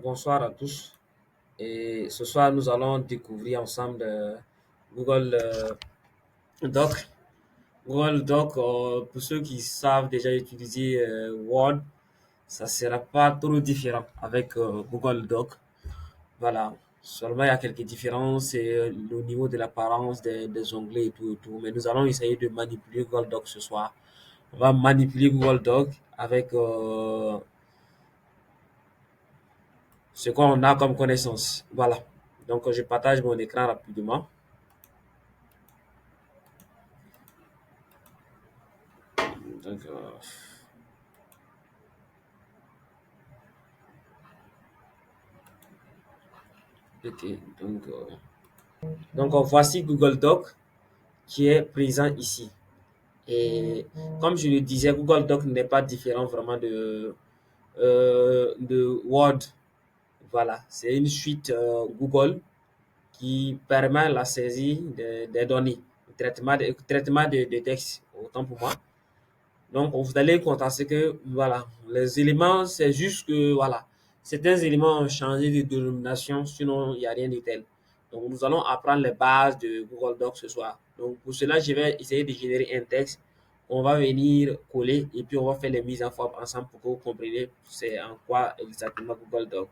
Bonsoir à tous. Et ce soir, nous allons découvrir ensemble Google Doc. Google Doc, pour ceux qui savent déjà utiliser Word, ça ne sera pas trop différent avec Google Doc. Voilà. Seulement, il y a quelques différences au niveau de l'apparence des onglets et tout et tout. Mais nous allons essayer de manipuler Google Doc ce soir. On va manipuler Google Doc avec ce qu'on a comme connaissance. Voilà. Donc, je partage mon écran rapidement. Donc, ok. Voici Google Doc qui est présent ici. Et comme je le disais, Google Doc n'est pas différent vraiment de Word. Voilà, c'est une suite Google qui permet la saisie des données, le traitement de texte, autant pour moi. Donc, vous allez constater que, voilà, les éléments, c'est juste que, voilà, certains éléments ont changé de dénomination, sinon, il n'y a rien de tel. Donc, nous allons apprendre les bases de Google Docs ce soir. Donc, pour cela, je vais essayer de générer un texte. On va venir coller et puis on va faire les mises en forme ensemble pour que vous compreniez c'est en quoi exactement Google Docs.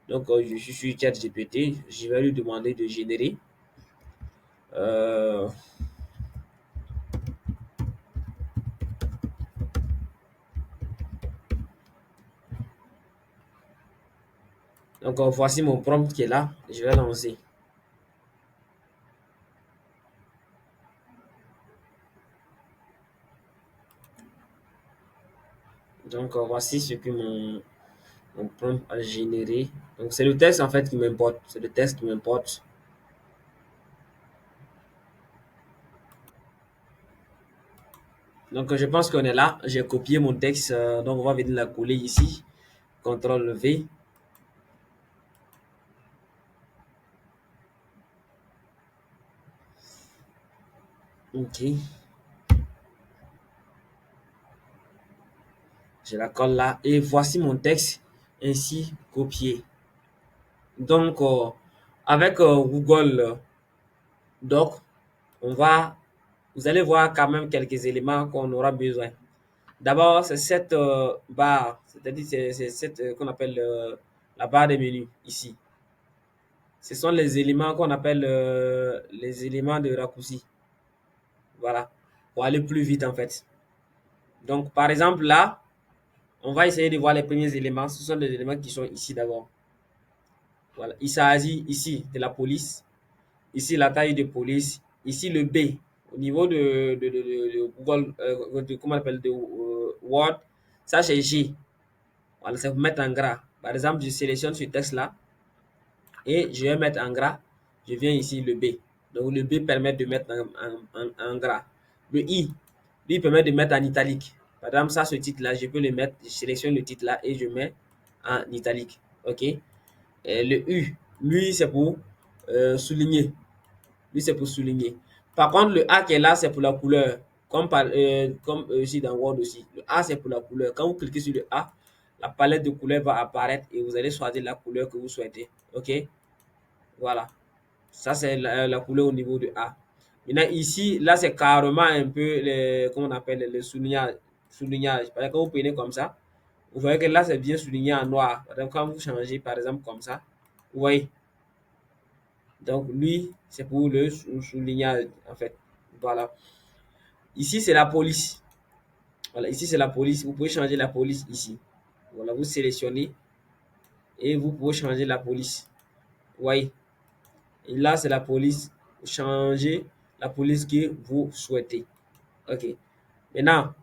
Donc, je suis sur ChatGPT. Je vais lui demander de générer. Euh, Voici mon prompt qui est là. Je vais lancer. Voici ce que mon prompt a généré. Donc, c'est le texte en fait qui m'importe. C'est le texte qui m'importe. Donc, je pense qu'on est là. J'ai copié mon texte. Donc, on va venir la coller ici. CTRL V. OK. Je la colle là. Et voici mon texte ainsi copié. Donc, avec Google Doc, vous allez voir quand même quelques éléments qu'on aura besoin. D'abord, c'est cette barre, c'est-à-dire c'est cette qu'on appelle la barre des menus ici. Ce sont les éléments qu'on appelle les éléments de raccourci. Voilà, pour aller plus vite en fait. Donc, par exemple, là, on va essayer de voir les premiers éléments. Ce sont les éléments qui sont ici d'abord. Voilà, il s'agit ici de la police. Ici, la taille de police. Ici, le B. Au niveau de Google, comment on appelle, de Word, ça c'est G. Voilà, c'est pour mettre en gras. Par exemple, je sélectionne ce texte-là et je vais mettre en gras. Je viens ici, le B. Donc, le B permet de mettre en gras. Le I, lui, permet de mettre en italique. Par exemple, ça, ce titre-là, je peux le mettre, je sélectionne le titre-là et je mets en italique. OK? Et le U, lui, c'est pour souligner. Lui, c'est pour souligner. Par contre, le A qui est là, c'est pour la couleur. Comme ici dans Word aussi. Le A, c'est pour la couleur. Quand vous cliquez sur le A, la palette de couleurs va apparaître et vous allez choisir la couleur que vous souhaitez. OK? Voilà. Ça, c'est la couleur au niveau de A. Maintenant, ici, là, c'est carrément un peu, comment on appelle, le soulignage. Soulignage. Par exemple, quand vous prenez comme ça, vous voyez que là, c'est bien souligné en noir. Par exemple, quand vous changez, par exemple, comme ça, vous voyez. Donc, lui, c'est pour le soulignage, en fait. Voilà. Ici, c'est la police. Voilà, ici, c'est la police. Vous pouvez changer la police ici. Voilà, vous sélectionnez et vous pouvez changer la police. Vous voyez. Et là, c'est la police. Changez la police que vous souhaitez. OK. Maintenant,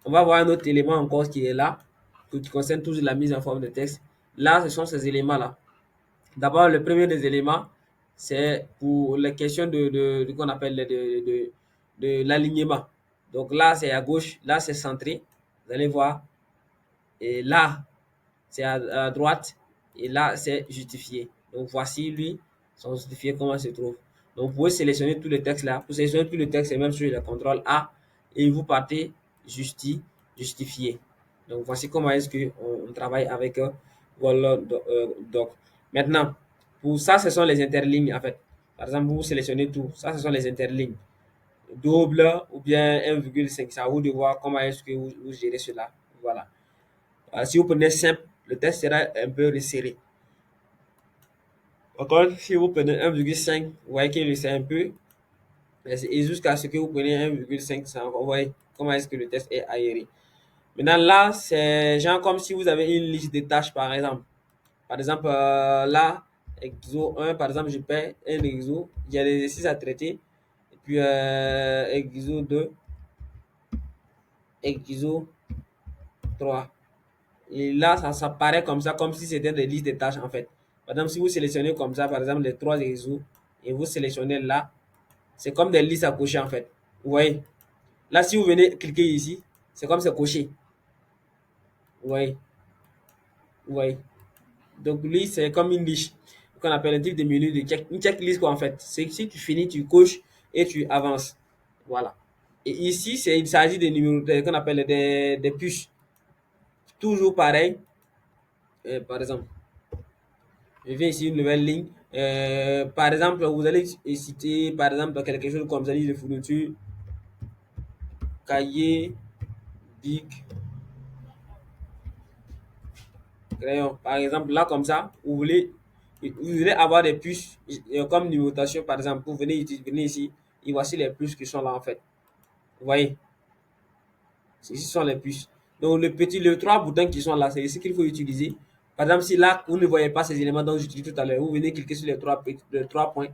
on va voir un autre élément encore qui est là, qui concerne toujours la mise en forme de texte. Là, ce sont ces éléments-là. D'abord, le premier des éléments, c'est pour les questions de qu'on appelle de l'alignement. Donc là, c'est à gauche, là, c'est centré. Vous allez voir. Et là, c'est à droite. Et là, c'est justifié. Donc voici, lui, sont justifiés, comment il se trouve. Donc vous pouvez sélectionner tout le texte là. Pour sélectionner tout le texte, c'est même sur le contrôle A. Et vous partez justifier. Donc voici comment est-ce qu'on travaille avec Voilà, donc, maintenant, pour ça, ce sont les interlignes, en fait. Par exemple, vous sélectionnez tout. Ça, ce sont les interlignes. Double ou bien 1,5. C'est à vous de voir comment est-ce que vous gérez cela. Voilà. Si vous prenez simple, le test sera un peu resserré. Par contre, si vous prenez 1,5, vous voyez que c'est un peu. Et jusqu'à ce que vous preniez 1,5, vous voyez comment est-ce que le test est aéré. Maintenant, là, c'est genre comme si vous avez une liste de tâches, par exemple. Par exemple, là, exo 1, par exemple, je paie un exo, il y a des exercices à traiter. Et puis, exo 2, exo 3. Et là, ça paraît comme ça, comme si c'était des listes de tâches, en fait. Par exemple, si vous sélectionnez comme ça, par exemple, les trois exos, et vous sélectionnez là, c'est comme des listes à cocher, en fait. Vous voyez? Là, si vous venez cliquer ici, c'est comme c'est coché. Vous voyez? Vous voyez? Donc, lui, c'est comme une liste qu'on appelle un type de menu de une checklist, quoi, en fait. C'est si tu finis, tu coches et tu avances. Voilà. Et ici, il s'agit de numéros qu'on appelle des puces. Toujours pareil. Par exemple, je viens ici, une nouvelle ligne. Par exemple, vous allez citer, par exemple, quelque chose comme ça, liste de fourniture, cahier, bic, crayon. Par exemple, là, comme ça, vous voulez avoir des puces comme numérotation, par exemple. Vous venez ici, et voici les puces qui sont là, en fait. Vous voyez, ceci sont les puces. Donc, les trois boutons qui sont là, c'est ici qu'il faut utiliser. Par exemple, si là, vous ne voyez pas ces éléments dont j'utilise tout à l'heure, vous venez cliquer sur les trois points.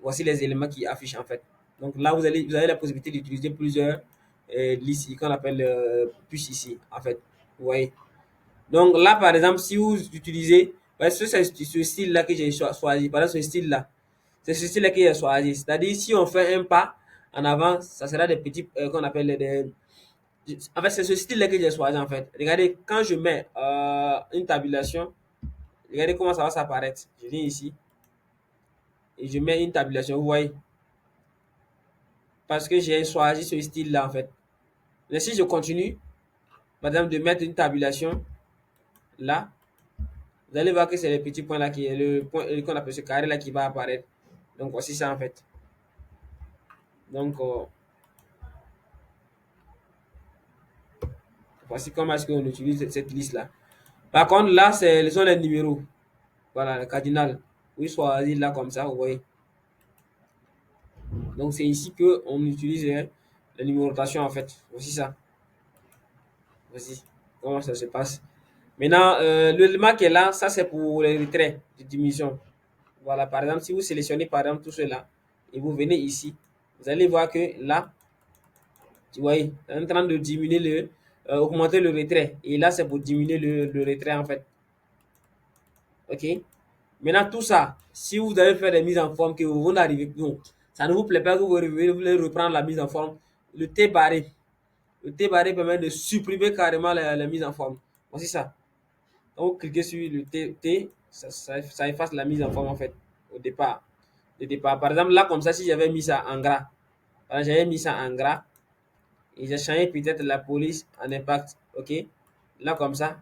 Voici les éléments qui affichent, en fait. Donc là, vous avez la possibilité d'utiliser plusieurs listes qu'on appelle puces ici, en fait. Vous voyez. Donc là, par exemple, si vous utilisez, ouais, c'est ce style-là que j'ai choisi, par exemple, ce style-là, c'est ce style-là que j'ai choisi. C'est-à-dire, si on fait un pas en avant, ça sera des petits, qu'on appelle en fait, c'est ce style-là que j'ai choisi, en fait. Regardez, quand je mets une tabulation, regardez comment ça va s'apparaître. Je viens ici et je mets une tabulation, vous voyez, parce que j'ai choisi ce style-là, en fait. Mais si je continue, par exemple, de mettre une tabulation là, vous allez voir que c'est le petit point là qui est le point qu'on appelle ce carré là qui va apparaître. Donc voici ça en fait. Donc voici comment est-ce qu'on utilise cette liste là. Par contre là ce sont les numéros. Voilà, le cardinal. Oui, choisi là comme ça, vous voyez. Donc c'est ici que on utilise la numérotation en fait. Voici ça. Voici comment ça se passe. Maintenant, l'élément qui est là, ça c'est pour les retraits de diminution. Voilà, par exemple, si vous sélectionnez par exemple tout cela et vous venez ici, vous allez voir que là, tu vois, c'est en train de diminuer augmenter le retrait. Et là, c'est pour diminuer le retrait en fait. OK? Maintenant, tout ça, si vous avez fait des mises en forme que vous n'arrivez plus, non, ça ne vous plaît pas que vous voulez reprendre la mise en forme, le T barré. Le T barré permet de supprimer carrément la mise en forme. Voici ça. Donc, vous cliquez sur le T, ça efface la mise en forme en fait, au départ. Le départ. Par exemple, là, comme ça, si j'avais mis ça en gras, j'avais mis ça en gras, et j'ai changé peut-être la police en impact, ok? Là, comme ça,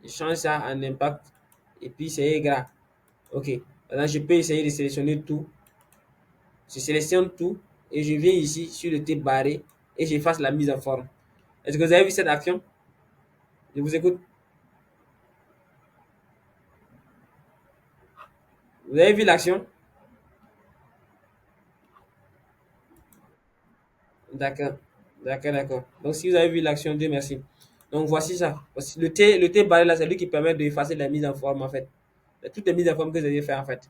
je change ça en impact, et puis c'est gras, ok? Maintenant, je peux essayer de sélectionner tout. Je sélectionne tout, et je viens ici sur le type barré, et j'efface la mise en forme. Est-ce que vous avez vu cette action? Je vous écoute. Vous avez vu l'action? D'accord, d'accord, d'accord. Donc, si vous avez vu l'action, Dieu merci. Donc, voici ça. Voici le T barré là, c'est lui qui permet d'effacer la mise en forme, en fait. Toutes les mises en forme que vous avez fait, en fait.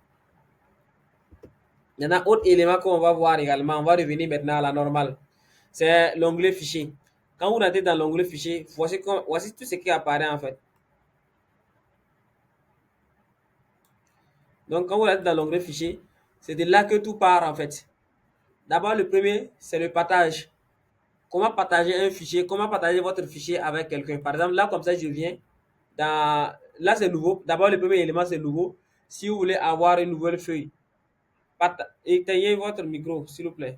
Il y en a autre élément qu'on va voir également. On va revenir maintenant à la normale. C'est l'onglet fichier. Quand vous rentrez dans l'onglet fichier, voici tout ce qui apparaît, en fait. Donc, quand vous rentrez dans l'onglet fichier, c'est de là que tout part, en fait. D'abord, le premier, c'est le partage. Comment partager un fichier, comment partager votre fichier avec quelqu'un. Par exemple, là, comme ça, je viens là, c'est nouveau. D'abord, le premier élément, c'est nouveau. Si vous voulez avoir une nouvelle feuille, éteignez votre micro, s'il vous plaît.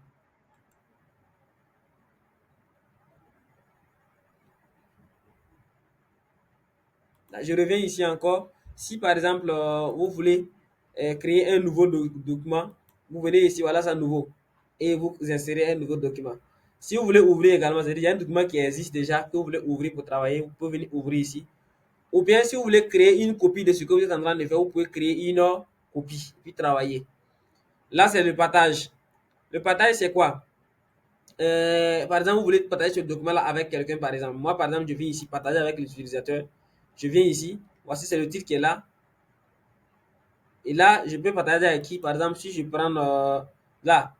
je reviens ici encore. Si par exemple, vous voulez créer un nouveau document, vous venez ici, voilà, c'est nouveau. Et vous insérez un nouveau document. Si vous voulez ouvrir également, c'est-à-dire il y a un document qui existe déjà, que vous voulez ouvrir pour travailler, vous pouvez venir ouvrir ici. Ou bien si vous voulez créer une copie de ce que vous êtes en train de faire, vous pouvez créer une copie, puis travailler. Là, c'est le partage. Le partage, c'est quoi? Par exemple, vous voulez partager ce document-là avec quelqu'un, par exemple. Moi, par exemple, je viens ici partager avec l'utilisateur. Je viens ici. Voici, c'est le titre qui est là. Et là, je peux partager avec qui? Par exemple, si je prends là,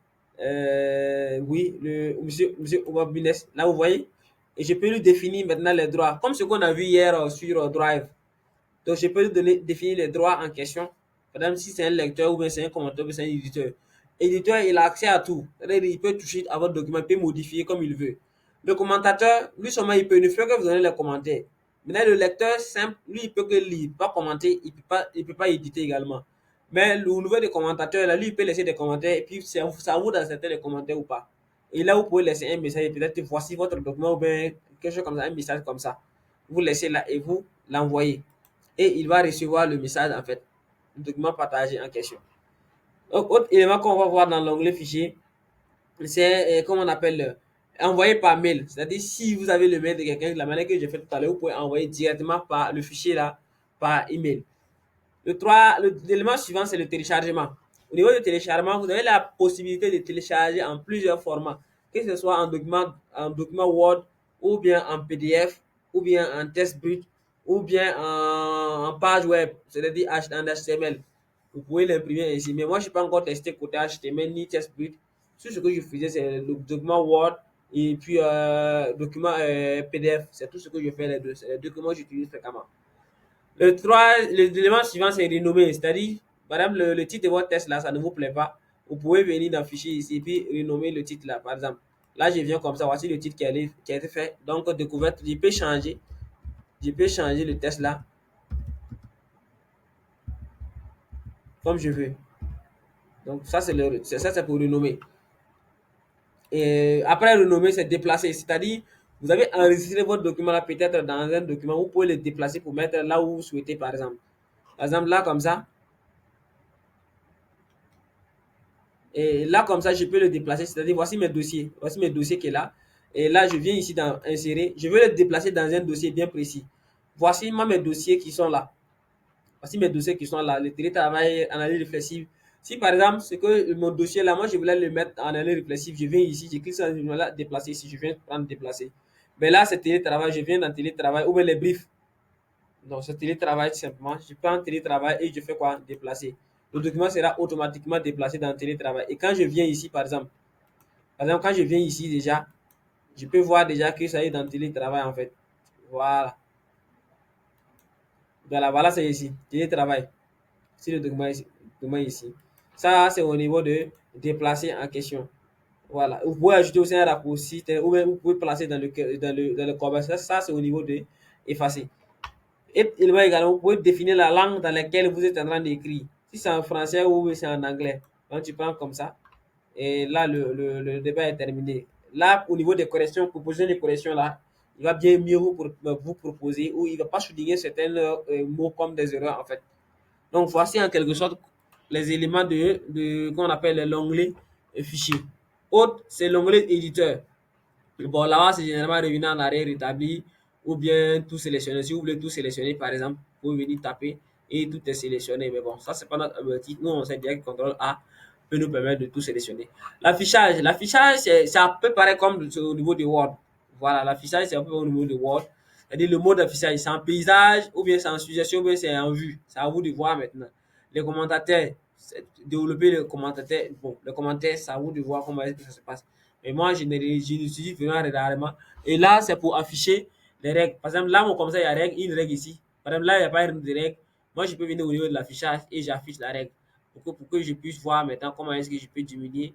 oui, le monsieur Obabines, là, vous voyez. Et je peux lui définir maintenant les droits. Comme ce qu'on a vu hier sur Drive. Donc, je peux lui donner, définir les droits en question. Par exemple, si c'est un lecteur ou bien c'est un commentateur ou bien c'est un éditeur. L'éditeur, il a accès à tout. C'est-à-dire, il peut toucher à votre document, il peut modifier comme il veut. Le commentateur, lui seulement, il peut ne faire que vous donner les commentaires. Maintenant, le lecteur simple, lui, il peut que lire, pas commenter, il peut pas éditer également. Mais le niveau des commentateurs, là, lui, il peut laisser des commentaires et puis ça vous d'accepter les commentaires ou pas. Et là, vous pouvez laisser un message, peut-être voici votre document ou bien quelque chose comme ça, un message comme ça. Vous laissez là et vous l'envoyez. Et il va recevoir le message, en fait, le document partagé en question. Donc, autre élément qu'on va voir dans l'onglet fichier, c'est, comment on appelle, envoyer par mail. C'est-à-dire, si vous avez le mail de quelqu'un, de la manière que j'ai fait tout à l'heure, vous pouvez envoyer directement par le fichier là, par email. L'élément suivant, c'est le téléchargement. Au niveau du téléchargement, vous avez la possibilité de télécharger en plusieurs formats, que ce soit en document Word, ou bien en PDF, ou bien en test brut, ou bien en page web, c'est-à-dire en HTML. Vous pouvez l'imprimer ici. Mais moi, je n'ai pas encore testé côté HTML ni test brut. Tout ce que je faisais, c'est le document Word et puis document PDF. C'est tout ce que je fais les deux. C'est les deux que moi j'utilise fréquemment. L'élément suivant, c'est renommer. C'est-à-dire, par exemple, le titre de votre test là, ça ne vous plaît pas. Vous pouvez venir dans le fichier ici et puis renommer le titre là. Par exemple, là, je viens comme ça. Voici le titre qui a été fait. Donc, découverte, je peux changer. Je peux changer le test là comme je veux. Donc, ça, c'est pour renommer. Et après renommer, c'est déplacer. C'est-à-dire, vous avez enregistré votre document là, peut-être dans un document. Vous pouvez le déplacer pour mettre là où vous souhaitez, par exemple. Par exemple, là, comme ça. Et là, comme ça, je peux le déplacer. C'est-à-dire, voici mes dossiers. Voici mes dossiers qui est là. Et là, je viens ici dans insérer. Je veux le déplacer dans un dossier bien précis. Voici mes dossiers qui sont là. Voici mes dossiers qui sont là. Le télétravail, analyse réflexive. Si par exemple, c'est que mon dossier là, moi, je voulais le mettre en analyse réflexive, je viens ici, je clique sur là, déplacer ici, je viens prendre déplacer. Mais là, c'est télétravail, je viens dans télétravail ou bien les briefs. Donc, c'est télétravail tout simplement. Je prends télétravail et je fais quoi? Déplacer. Le document sera automatiquement déplacé dans télétravail. Et quand je viens ici, par exemple, quand je viens ici déjà, je peux voir déjà que ça est dans télétravail en fait. Voilà. Voilà, c'est ici. Télétravail. C'est le document ici. Ça, c'est au niveau de déplacer en question. Voilà. Vous pouvez ajouter aussi un raccourci ou même vous pouvez placer dans le corbeau. Ça c'est au niveau de effacer. Et également, vous pouvez définir la langue dans laquelle vous êtes en train d'écrire. Si c'est en français ou c'est en anglais. Donc, tu prends comme ça. Et là, le débat est terminé. Là, au niveau des corrections, proposer des corrections là, il va bien mieux vous proposer ou il ne va pas souligner certains mots comme des erreurs en fait. Donc, voici en quelque sorte les éléments qu'on appelle l'onglet fichier. Autre, c'est l'onglet éditeur. Bon, là-bas, c'est généralement revenir en arrière, rétablir ou bien tout sélectionner. Si vous voulez tout sélectionner, par exemple, vous pouvez venir taper et tout est sélectionné. Mais bon, ça, c'est pas notre objectif. Nous, on sait bien que CTRL A peut nous permettre de tout sélectionner. L'affichage, c'est à peu pareil comme au niveau de Word. Voilà, l'affichage, c'est un peu au niveau de Word. C'est-à-dire le mode d'affichage, c'est en paysage ou bien c'est en suggestion ou bien c'est en vue. C'est à vous de voir maintenant. Les commentateurs, développer les commentateurs. Bon, les commentaires, c'est à vous de voir comment est-ce que ça se passe. Mais moi, je l'utilise vraiment rarement. Et là, c'est pour afficher les règles. Par exemple, là, comme ça, il y a une règle ici. Par exemple, là, il n'y a pas une règle. Moi, je peux venir au niveau de l'affichage et j'affiche la règle. Pour que je puisse voir maintenant comment est-ce que je peux diminuer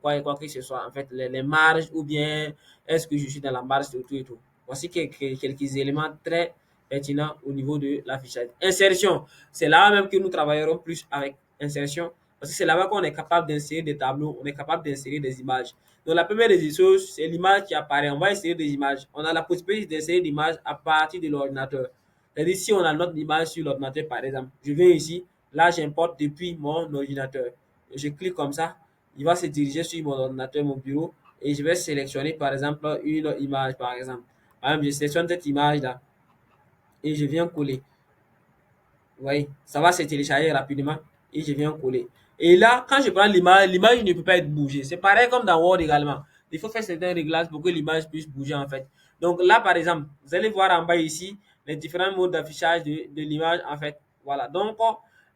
quoi que ce soit. En fait, les marges ou bien est-ce que je suis dans la marge de tout et tout. Voici quelques éléments très pertinents au niveau de l'affichage. Insertion, c'est là même que nous travaillerons plus avec insertion. Parce que c'est là-bas qu'on est capable d'insérer des tableaux, on est capable d'insérer des images. Donc la première des choses, c'est l'image qui apparaît. On va insérer des images. On a la possibilité d'insérer des images à partir de l'ordinateur. C'est-à-dire, si on a notre image sur l'ordinateur, par exemple, je viens ici, là, j'importe depuis mon ordinateur. Je clique comme ça, il va se diriger sur mon ordinateur, mon bureau, et je vais sélectionner, par exemple, une image, par exemple. Par exemple, je sélectionne cette image-là et je viens coller. Vous voyez, ça va se télécharger rapidement et je viens coller. Et là, quand je prends l'image, l'image ne peut pas être bougée. C'est pareil comme dans Word également. Il faut faire certains réglages pour que l'image puisse bouger en fait. Donc là, par exemple, vous allez voir en bas ici les différents modes d'affichage de l'image en fait. Voilà. Donc,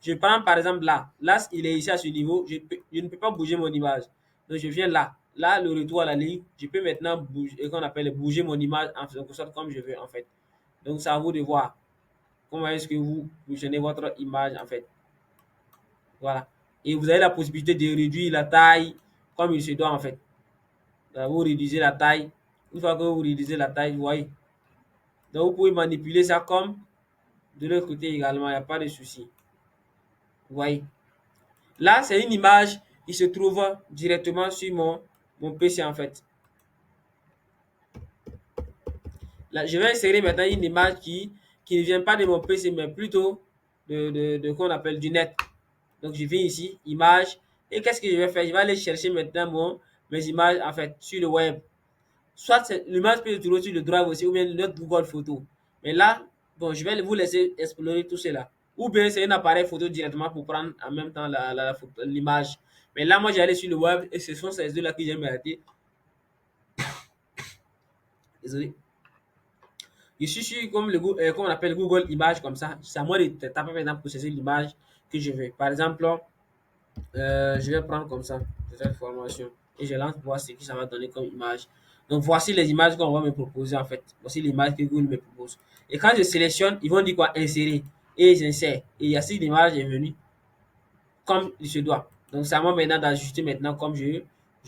je prends par exemple là. Là, il est ici à ce niveau. Je ne peux pas bouger mon image. Donc, je viens là. Là, le retour à la ligne. Je peux maintenant bouger, qu'on appelle bouger mon image en quelque sorte comme je veux en fait. Donc, c'est à vous de voir. Comment est-ce que vous positionnez votre image en fait. Voilà. Et vous avez la possibilité de réduire la taille comme il se doit en fait. Vous réduisez la taille. Une fois que vous réduisez la taille, vous voyez. Donc vous pouvez manipuler ça comme de l'autre côté également, il n'y a pas de souci. Vous voyez. Là, c'est une image qui se trouve directement sur mon PC en fait. Là, je vais insérer maintenant une image qui ne vient pas de mon PC, mais plutôt de qu'on appelle du net. Donc, je viens ici, image. Et qu'est-ce que je vais faire? Je vais aller chercher maintenant mes images, en fait, sur le web. Soit l'image peut se trouver sur le Drive aussi, ou bien notre Google Photo. Mais là, bon, je vais vous laisser explorer tout cela. Ou bien c'est un appareil photo directement pour prendre en même temps l'image. Mais là, moi, j'allais sur le web et ce sont ces deux-là que j'ai arrêté. Désolé. Je suis sur comme on appelle Google Images comme ça. C'est à moi de taper maintenant pour saisir l'image que je veux. Par exemple, je vais prendre comme ça cette formation et je lance pour voir ce que ça va donner comme image. Donc voici les images qu'on va me proposer en fait. Voici l'image que Google me propose. Et quand je sélectionne, ils vont dire quoi? Insérer. Et j'insère. Et il y a cette image est venue comme il se doit. Donc c'est à moi maintenant d'ajuster maintenant comme je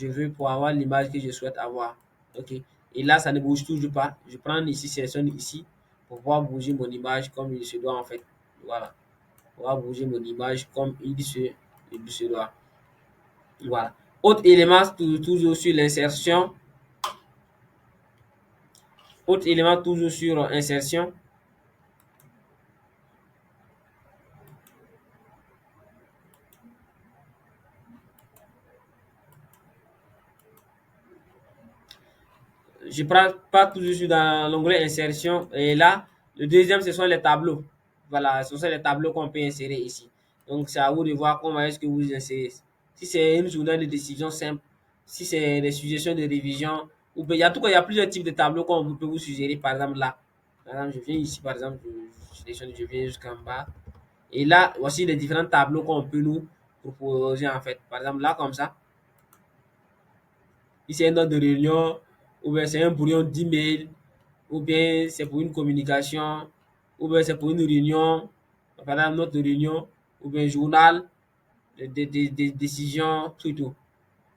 veux pour avoir l'image que je souhaite avoir. Ok. Et là, ça ne bouge toujours pas. Je prends ici, sélectionne ici pour pouvoir bouger mon image comme il se doit en fait. Voilà. Pour pouvoir bouger mon image comme il se doit. Voilà. Autre élément, toujours sur l'insertion. Autre élément, toujours sur insertion. Je prends pas toujours dans l'onglet insertion. Et là, le deuxième, ce sont les tableaux. Voilà, ce sont les tableaux qu'on peut insérer ici. Donc, c'est à vous de voir comment est-ce que vous insérez. Si c'est une journée de décision simple, si c'est des suggestions de révision, ou bien, il y a tout cas, il y a plusieurs types de tableaux qu'on peut vous suggérer. Par exemple, là. Par exemple, je viens ici, par exemple, je viens jusqu'en bas. Et là, voici les différents tableaux qu'on peut nous proposer en fait. Par exemple, là, comme ça, si c'est un ordre de réunion, ou bien c'est un brouillon d'email, ou bien c'est pour une communication, ou bien c'est pour une réunion, par exemple, notre réunion, ou bien journal, des décisions, tout, tout.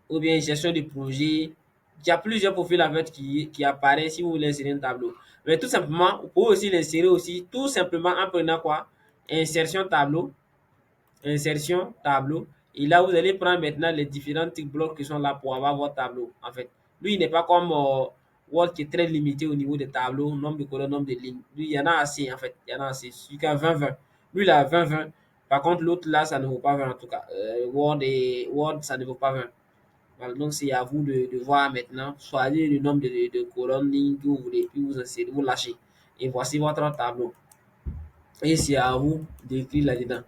Ou bien gestion de projet. Il y a plusieurs profils en fait qui apparaissent si vous voulez insérer un tableau. Mais tout simplement, vous pouvez aussi l'insérer aussi, tout simplement en prenant quoi? Insertion tableau, insertion, tableau. Et là, vous allez prendre maintenant les différents types blocs qui sont là pour avoir votre tableau. En fait, lui, il n'est pas comme Word qui est très limité au niveau des tableaux, nombre de colonnes, nombre de lignes. Lui, il y en a assez, en fait. Il y en a assez. Celui qui a 20-20. Lui, il a 20-20. Par contre, l'autre là, ça ne vaut pas 20 en tout cas. Word, ça ne vaut pas 20. Voilà, donc c'est à vous de voir maintenant. Choisissez le nombre de colonnes, lignes que vous voulez, puis vous insérez, vous lâchez. Et voici votre tableau. Et c'est à vous d'écrire là-dedans.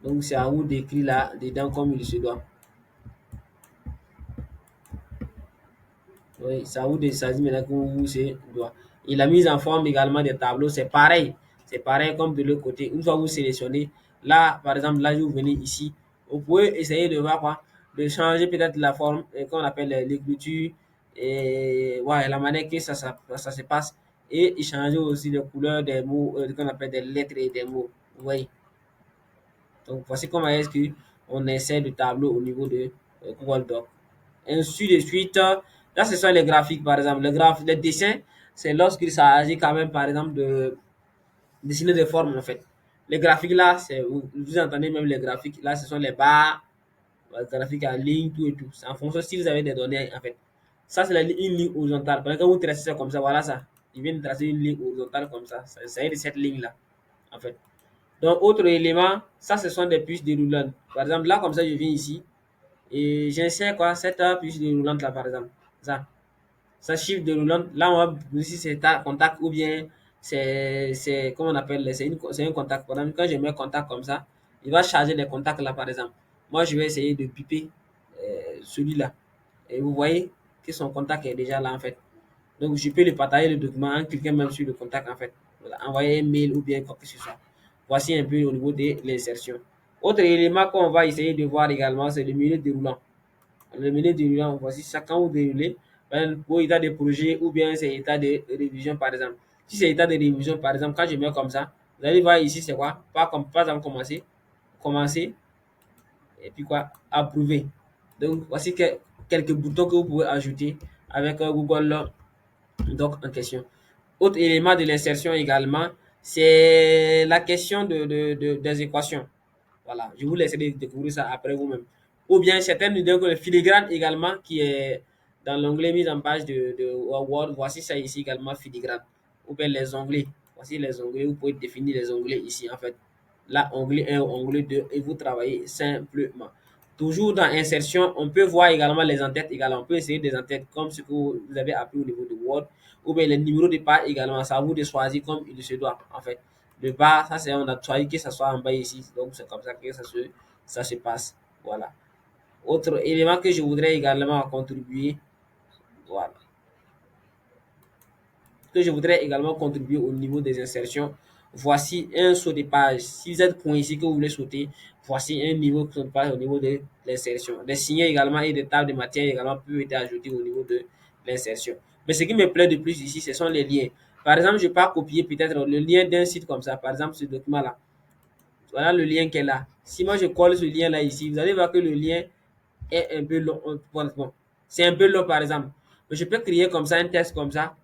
Donc, c'est à vous d'écrire là-dedans comme il se doit. Oui, c'est à vous de choisir maintenant comme vous se doit. Et la mise en forme également des tableaux, c'est pareil. C'est pareil comme de l'autre côté. Une fois que vous sélectionnez, là, par exemple, là, vous venez ici, vous pouvez essayer de voir quoi, de changer peut-être la forme qu'on appelle l'écriture et ouais, la manière que ça se passe et changer aussi les couleurs des mots qu'on appelle des lettres et des mots. Oui. Donc, voici comment est-ce qu'on essaie le tableau au niveau de Google Doc. Ainsi de suite. Là, ce sont les graphiques, par exemple. Les dessins, c'est lorsqu'il s'agit quand même, par exemple, de dessiner des formes, en fait. Les graphiques, là, vous entendez même les graphiques. Là, ce sont les barres, les graphiques en ligne, tout et tout. C'est en fonction si vous avez des données, en fait. Ça, c'est une ligne horizontale. Quand vous tracez ça comme ça, voilà ça. il vient de tracer une ligne horizontale comme ça. C'est de cette ligne-là, en fait. Donc, autre élément, ça, ce sont des puces déroulantes. Par exemple, là, comme ça, je viens ici et j'insère quoi, cette puce déroulante là, par exemple. Ça chiffre déroulante. Là, on va ici, c'est ta contact ou bien comment on appelle, c'est un contact. Par exemple, quand je mets contact comme ça, il va charger les contacts là, par exemple. Moi, je vais essayer de piper celui-là. Et vous voyez que son contact est déjà là, en fait. Donc, je peux le partager le document en cliquant même sur le contact, en fait. Voilà, envoyer un mail ou bien quoi que ce soit. Voici un peu au niveau de l'insertion. Autre élément qu'on va essayer de voir également, c'est le milieu déroulant. Le milieu déroulant, voici ça quand vous déroulez, pour état de projet ou bien c'est état de révision, par exemple. Si c'est état de révision, par exemple, quand je mets comme ça, vous allez voir ici, c'est quoi? Pas exemple commencer. Commencer, et puis quoi? Approuver. Donc, voici quelques boutons que vous pouvez ajouter avec Google donc en question. Autre élément de l'insertion également, c'est la question des équations. Voilà, je vous laisserai découvrir ça après vous-même. Ou bien certaines vidéos, le filigrane également, qui est dans l'onglet mise en page de Word. Voici ça ici également, filigrane. Ou bien les onglets. Voici les onglets. Vous pouvez définir les onglets ici, en fait. Là, onglet 1, onglet 2, et vous travaillez simplement. Toujours dans insertion, on peut voir également les entêtes également. On peut essayer des entêtes comme ce que vous avez appris au niveau de Word. Ou bien les numéros de pas également. C'est à vous de choisir comme il se doit, en fait. Le bas, ça c'est on a choisi que ça soit en bas ici. Donc c'est comme ça que ça se passe. Voilà. Autre élément que je voudrais également contribuer, voilà, que je voudrais également contribuer au niveau des insertions. Voici un saut de page. Si vous êtes point ici que vous voulez sauter, voici un niveau de page au niveau de l'insertion. Des signaux également et des tables de matière également peuvent être ajoutés au niveau de l'insertion. Mais ce qui me plaît de plus ici, ce sont les liens. Par exemple, je peux pas copier peut-être le lien d'un site comme ça. Par exemple, ce document-là. Voilà le lien qui est là. Si moi je colle ce lien-là ici, vous allez voir que le lien est un peu long. Bon, c'est un peu long par exemple. Mais je peux créer comme ça un texte comme ça.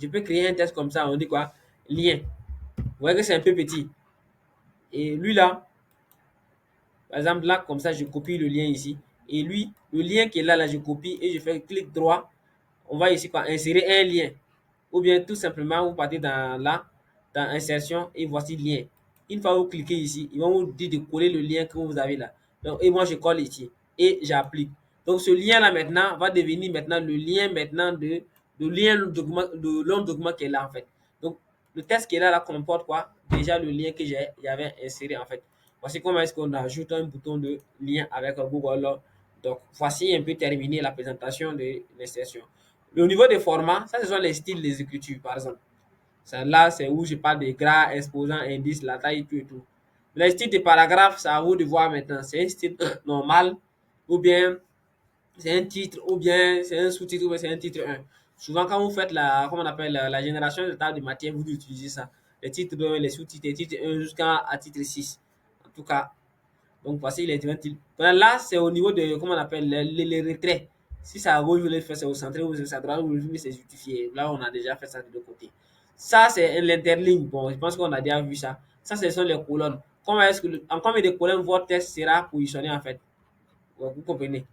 Je peux créer un texte comme ça. On dit quoi? Lien. Vous voyez que c'est un peu petit. Et lui là, par exemple là, comme ça, je copie le lien ici. Et lui, le lien qui est là, je copie et je fais clic droit. On va ici quoi? Insérer un lien. Ou bien tout simplement, vous partez dans là, dans insertion et voici lien. Une fois que vous cliquez ici, ils vont vous dire de coller le lien que vous avez là. Donc, et moi, je colle ici et j'applique. Donc, ce lien-là maintenant va devenir maintenant le lien maintenant de lien document, de long document qui est là en fait. Donc, le texte qui est là, comporte quoi? Déjà le lien que j'avais inséré en fait. Voici comment est-ce qu'on ajoute un bouton de lien avec Google. Donc, voici un peu terminé la présentation de l'insertion. Au niveau des formats, ça, ce sont les styles des écritures, par exemple. Ça, là, c'est où je parle des gras, exposants, indices, la taille, tout et tout. Les styles de paragraphe, c'est à vous de voir maintenant. C'est un style normal, ou bien c'est un titre, ou bien c'est un sous-titre, ou bien c'est un titre 1. Souvent, quand vous faites comment on appelle, la génération de table de matière, vous utilisez ça. Les titres 2, les sous-titres, les titres 1 jusqu'à titre 6. En tout cas, donc voici les différents types. Là, c'est au niveau de, comment on appelle, les retraits. Si c'est à gauche, vous voulez faire, c'est au centre, ou c'est à droite, vous voulez c'est justifié. Là, on a déjà fait ça de deux côtés. Ça, c'est l'interligne. Bon, je pense qu'on a déjà vu ça. Ça, ce sont les colonnes. Comment est-ce que, en combien de colonnes votre texte sera positionné, en fait? Vous comprenez?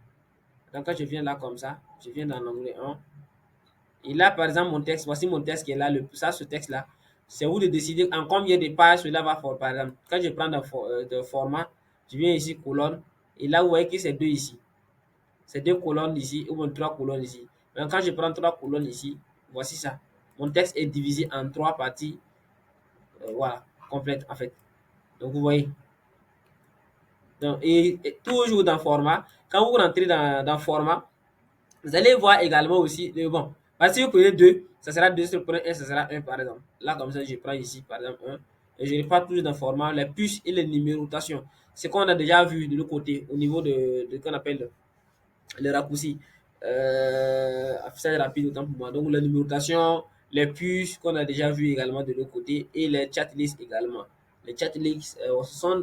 Donc, quand je viens là comme ça, je viens dans l'onglet 1. Et là, par exemple, mon texte, voici mon texte qui est là. Ce texte-là, c'est vous de décider en combien de pages cela va faire. Par exemple, quand je prends de format, je viens ici, colonne. Et là, vous voyez que c'est deux ici. C'est deux colonnes ici, ou bien trois colonnes ici. Donc, quand je prends trois colonnes ici, voici ça. Mon texte est divisé en trois parties, voilà, complètes en fait. Donc, vous voyez. Donc, et toujours dans format, quand vous rentrez dans format, vous allez voir également aussi, bon, si vous prenez 2, ça sera 2, si vous prenez 1, ça sera 1 par exemple. Là, comme ça, je prends ici, par exemple, 1. Et je repars toujours dans le format, les puces et les numérotations. C'est qu'on a déjà vu de l'autre côté, au niveau de qu'on appelle le raccourci. Affichage rapide, autant pour moi. Donc, la numérotation, les puces qu'on a déjà vu également de l'autre côté et les chat lists également. Les chat lists,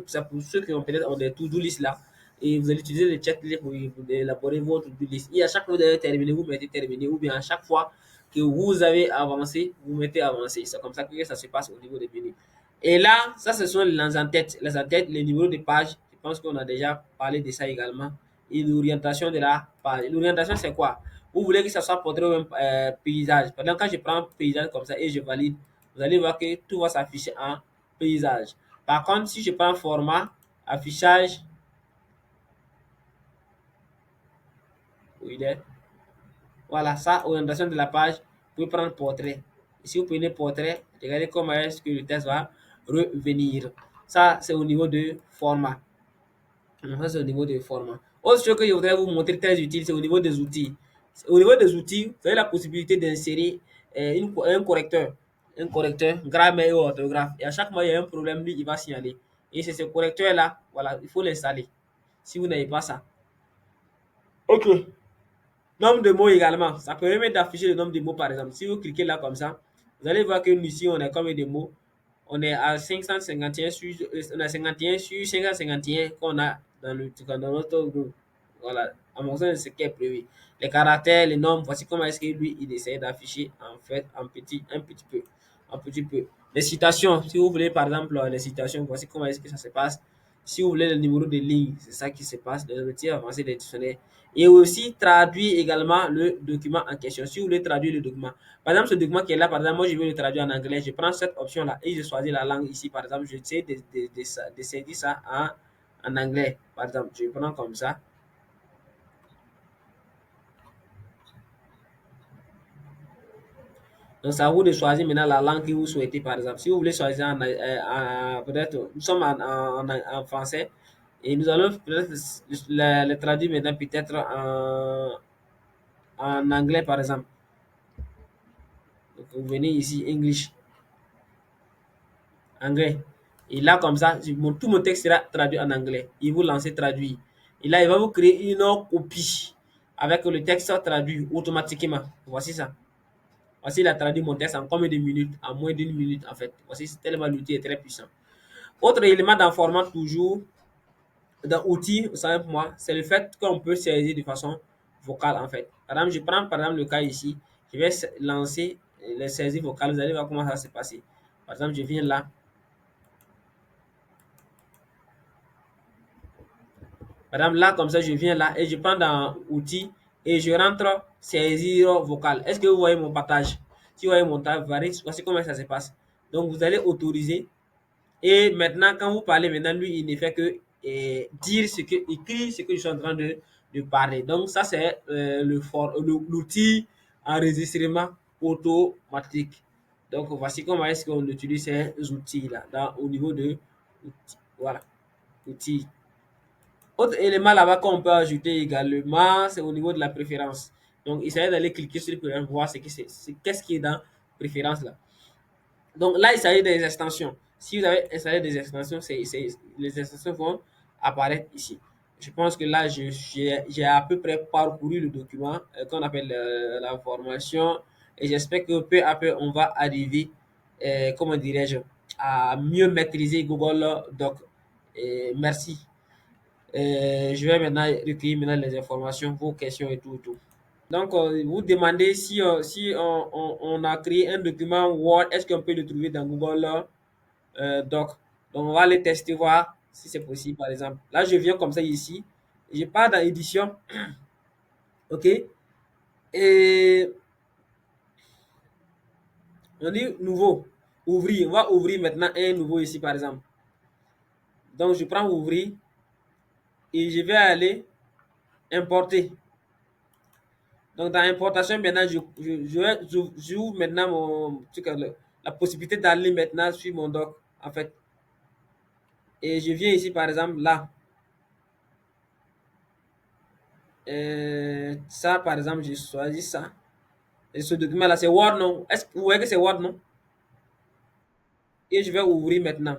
c'est pour ceux qui ont peut-être des to-do list là. Et vous allez utiliser les chat lists pour élaborer votre to-do list. Et à chaque fois que vous avez terminé, vous mettez terminé. Ou bien à chaque fois que vous avez avancé, vous mettez avancé. C'est comme ça que ça se passe au niveau des menus. Et là, ça, ce sont les entêtes. Les entêtes, les numéros de page. Je pense qu'on a déjà parlé de ça également et l'orientation de la page. L'orientation, c'est quoi? Vous voulez que ça soit portrait ou même paysage. Par exemple, quand je prends paysage comme ça et je valide, vous allez voir que tout va s'afficher en paysage. Par contre, si je prends format, affichage, où il est? Voilà, ça, orientation de la page, vous pouvez prendre portrait. Et si vous prenez portrait, regardez comment est-ce que le texte va revenir. Ça, c'est au niveau de format. Ça, c'est au niveau des formats. Autre chose que je voudrais vous montrer très utile, c'est au niveau des outils. Au niveau des outils, vous avez la possibilité d'insérer un correcteur, grammaire et orthographe. Et à chaque fois, il y a un problème, lui, il va signaler. Et c'est ce correcteur-là, voilà, il faut l'installer. Si vous n'avez pas ça. Ok. Nombre de mots également. Ça permet d'afficher le nombre de mots, par exemple. Si vous cliquez là comme ça, vous allez voir que nous, ici, on a combien de mots? On est à 551 sur, on a 51 sur 551 qu'on a dans notre groupe. Voilà, en fonction de ce qui est prévu. Les caractères, les nombres, voici comment est-ce que lui, il essaie d'afficher en fait un petit peu. Un petit peu. Les citations, si vous voulez par exemple les citations, voici comment est-ce que ça se passe. Si vous voulez le numéro de ligne, c'est ça qui se passe, le métier avancé des dictionnaires. Et aussi traduire également le document en question. Si vous voulez traduire le document, par exemple, ce document qui est là, par exemple, moi je veux le traduire en anglais, je prends cette option-là et je choisis la langue ici, par exemple, je sais de saisir ça en anglais. Par exemple, je prends comme ça. Donc, c'est à vous de choisir maintenant la langue que vous souhaitez, par exemple. Si vous voulez choisir peut-être, nous sommes en français et nous allons peut-être le traduire maintenant peut-être en anglais, par exemple. Donc, vous venez ici, English, anglais. Et là, comme ça, tout mon texte sera traduit en anglais. Il vous lance traduire. Et là, il va vous créer une copie avec le texte traduit automatiquement. Voici ça. Voici, il a traduit mon texte en combien de minutes? En moins d'une minute, en fait. Voici, tellement l'outil est très puissant. Autre élément d'information toujours, dans l'outil, vous savez pour moi, c'est le fait qu'on peut saisir de façon vocale, en fait. Par exemple, je prends par exemple le cas ici. Je vais lancer les saisies vocales. Vous allez voir comment ça va se passer. Par exemple, je viens là. Par exemple, là, comme ça, je viens là et je prends dans outils et je rentre saisir vocal. Est-ce que vous voyez mon partage? Si vous voyez mon partage, voici comment ça se passe. Donc, vous allez autoriser. Et maintenant, quand vous parlez, maintenant, lui, il ne fait que dire écrire ce que je suis en train de parler. Donc, ça, c'est l'outil enregistrement automatique. Donc, voici comment est-ce qu'on utilise ces outils-là au niveau de outils. Voilà, outils. Autre élément là-bas qu'on peut ajouter également, c'est au niveau de la préférence. Donc, essayez d'aller cliquer sur préférence pour voir qu'est-ce qui est dans préférence là. Donc là, il s'agit des extensions. Si vous avez installé des extensions, les extensions vont apparaître ici. Je pense que là, j'ai à peu près parcouru le document qu'on appelle la formation et j'espère que peu à peu, on va arriver, comment dirais-je, à mieux maîtriser Google Doc. Merci. Je vais maintenant recueillir maintenant les informations, vos questions et tout, tout. Donc, vous demandez si on a créé un document Word, est-ce qu'on peut le trouver dans Google Doc? Donc, on va aller tester, voir si c'est possible, par exemple. Là, je viens comme ça ici. Je pars dans édition. OK? Et on dit nouveau. Ouvrir. On va ouvrir maintenant un nouveau ici, par exemple. Donc, je prends ouvrir et je vais aller importer. Donc, dans l'importation, maintenant, j'ouvre maintenant la possibilité d'aller maintenant sur mon doc, en fait. Et je viens ici, par exemple, là. Ça, par exemple, je choisis ça. Et ce document-là, c'est Word, non? Est-ce que vous voyez que c'est Word, non? Et je vais ouvrir maintenant.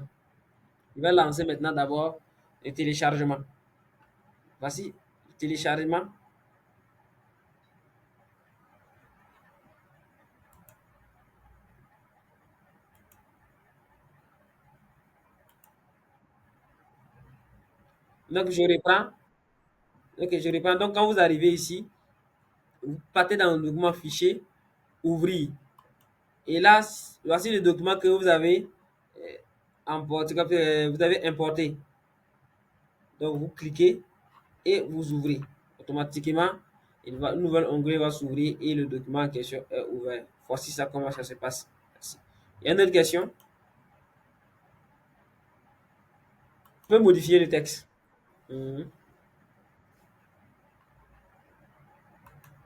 Je vais lancer maintenant d'abord le téléchargement. Voici le téléchargement. Donc, je reprends. Ok, je reprends. Donc, quand vous arrivez ici, vous partez dans le document fichier, ouvrir. Et là, voici le document que vous avez importé, vous avez importé. Donc, vous cliquez et vous ouvrez automatiquement. Un nouvel onglet va s'ouvrir et le document en question est ouvert. Voici ça comment ça se passe. Merci. Il y a une autre question? Tu peux modifier le texte. Mhm.